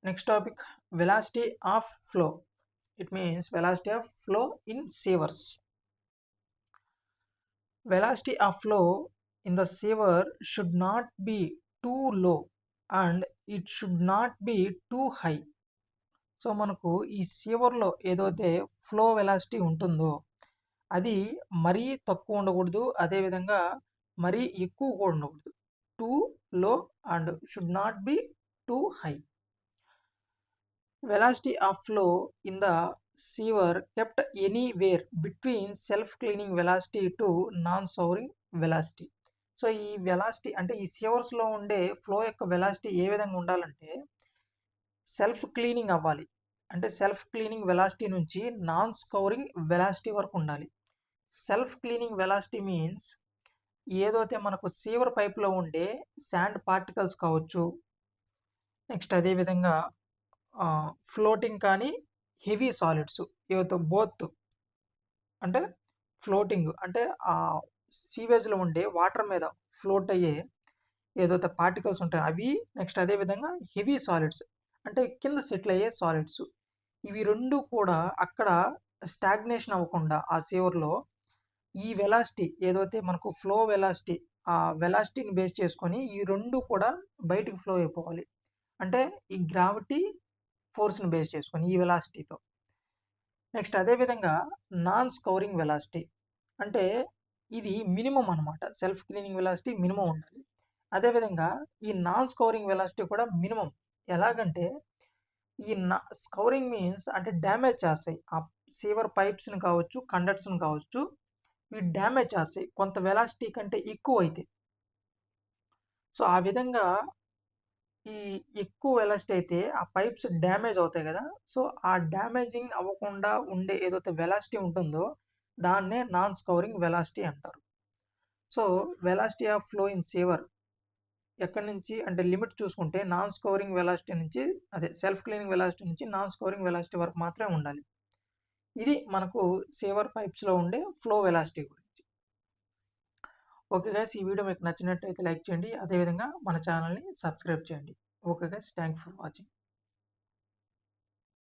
Next topic, velocity of flow. It means velocity of flow in sewers. Velocity of flow in the sewer should not be too low and it should not be too high. So మనకు ఈ సీవర్లో ఏదైతే flow velocity ఉంటుందో అది మరీ తక్కువ ఉండకూడదు, అదేవిధంగా మరీ ఎక్కువ కూడా ఉండకూడదు. టూ లో and should not be two high. Velocity of flow in the sewer kept anywhere between self-cleaning velocity to non-souring velocity. So ఈ వెలాసిటీ అంటే ఈ సివర్స్లో ఉండే ఫ్లో యొక్క వెలాసిటీ ఏ విధంగా ఉండాలంటే సెల్ఫ్ క్లీనింగ్ అవ్వాలి. అంటే సెల్ఫ్ క్లీనింగ్ వెలాసిటీ నుంచి నాన్ స్కౌరింగ్ వెలాసిటీ వరకు ఉండాలి. సెల్ఫ్ క్లీనింగ్ వెలాసిటీ మీన్స్ ఏదైతే మనకు సీవర్ పైప్లో ఉండే శాండ్ పార్టికల్స్ కావచ్చు, నెక్స్ట్ అదేవిధంగా ఫ్లోటింగ్ కానీ హెవీ సాలిడ్స్ ఏవైతే బోత్ అంటే ఫ్లోటింగ్ అంటే ఆ సీవేజ్లో ఉండే వాటర్ మీద ఫ్లోట్ అయ్యే ఏదైతే పార్టికల్స్ ఉంటాయో అవి, నెక్స్ట్ అదేవిధంగా హెవీ సాలిడ్స్ అంటే కింద సెటిల్ అయ్యే సాలిడ్స్, ఇవి రెండు కూడా అక్కడ స్టాగ్నేషన్ అవ్వకుండా ఆ సీవర్లో ఈ వెలాసిటీ ఏదైతే మనకు ఫ్లో వెలాసిటీ ఆ వెలాసిటీని బేస్ చేసుకొని ఈ రెండు కూడా బయటికి ఫ్లో అయిపోవాలి. అంటే ఈ గ్రావిటీ ఫోర్స్ని బేస్ చేసుకొని ఈ వెలాసిటీతో. నెక్స్ట్ అదేవిధంగా నాన్ స్కౌరింగ్ వెలాసిటీ అంటే ఇది మినిమం అనమాట. సెల్ఫ్ క్లీనింగ్ వెలాసిటీ మినిమం ఉండాలి. అదేవిధంగా ఈ నాన్ స్కౌరింగ్ వెలాసిటీ కూడా మినిమం. ఎలాగంటే ఈ స్కౌరింగ్ మీన్స్ అంటే డ్యామేజ్ చేస్తాయి ఆ సీవర్ పైప్స్ని కావచ్చు, కండక్ట్స్ని కావచ్చు, ఇవి డ్యామేజ్ చేస్తాయి కొంత వెలాసిటీ కంటే ఎక్కువ అయితే. సో ఆ విధంగా ఈ ఎక్కువ వెలాసిటీ అయితే ఆ పైప్స్ డ్యామేజ్ అవుతాయి కదా. సో ఆ డ్యామేజింగ్ అవ్వకుండా ఉండే ఏదైతే వెలాసిటీ ఉంటుందో దాన్నే నాన్ స్కౌరింగ్ వెలాసిటీ అంటారు. So velocity of flow in saver ఎక్కడి నుంచి అంటే లిమిట్ చూసుకుంటే నాన్ స్కౌరింగ్ వెలాసిటీ నుంచి, అదే సెల్ఫ్ క్లీనింగ్ వెలాసిటీ నుంచి నాన్ స్కౌరింగ్ వెలాసిటీ వరకు మాత్రమే ఉండాలి. ఇది మనకు సేవర్ పైప్స్లో ఉండే ఫ్లో వెలాసిటీ గురించి. ఓకే గైస్, ఈ వీడియో మీకు నచ్చినట్టయితే లైక్ చేయండి, అదేవిధంగా మన ఛానల్ని సబ్స్క్రైబ్ చేయండి. Okay guys, thank for watching.